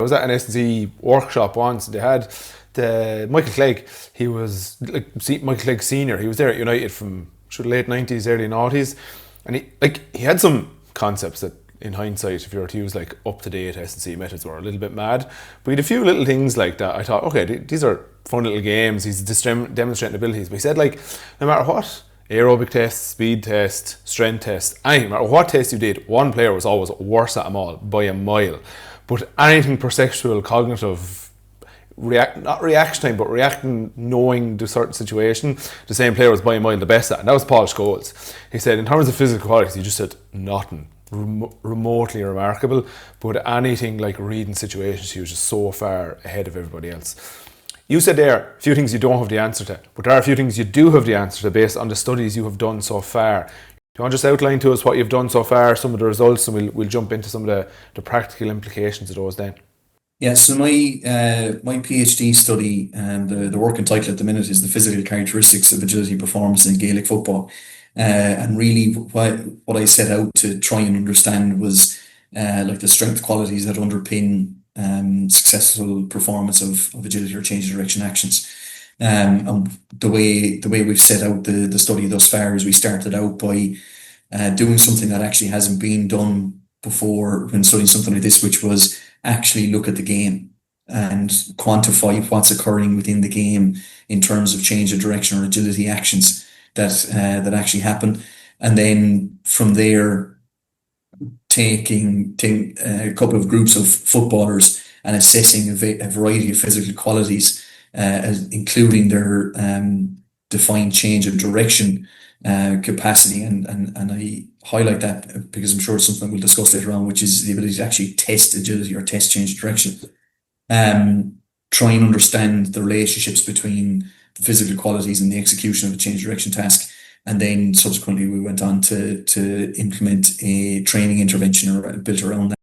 I was at an S&C workshop once, and they had the Michael Clegg. He was like Michael Clegg Senior. He was there at United from late 90s, early 90s, and he had some concepts that, in hindsight, if you were to use like up to date S&C methods, were a little bit mad. But he had a few little things like that. I thought, okay, these are fun little games. He's demonstrating abilities. But he said, like, no matter what aerobic test, speed test, strength test, no matter what test you did, one player was always worse at them all by a mile. But anything perceptual, cognitive, not reaction time, but reacting, knowing the certain situation, the same player was by a mile the best at. And that was Paul Scholes. He said, in terms of physical qualities, he just said nothing remotely remarkable. But anything like reading situations, he was just so far ahead of everybody else. You said there a few things you don't have the answer to, but there are a few things you do have the answer to based on the studies you have done so far. Do you want to just outline to us what you've done so far, some of the results, and we'll jump into some of the practical implications of those then? Yeah, so my PhD study and the working title at the minute is the physical characteristics of agility performance in Gaelic football. And really what I set out to try and understand was like the strength qualities that underpin successful performance of agility or change of direction actions. And the way we've set out the study thus far is we started out by doing something that actually hasn't been done before when studying something like this, which was actually look at the game and quantify what's occurring within the game in terms of change of direction or agility actions that actually happen. And then from there, taking a couple of groups of footballers and assessing a variety of physical qualities, including their defined change of direction capacity. And I highlight that because I'm sure it's something we'll discuss later on, which is the ability to actually test agility or test change of direction. Try and understand the relationships between the physical qualities and the execution of a change of direction task. And then subsequently we went on to implement a training intervention built around that.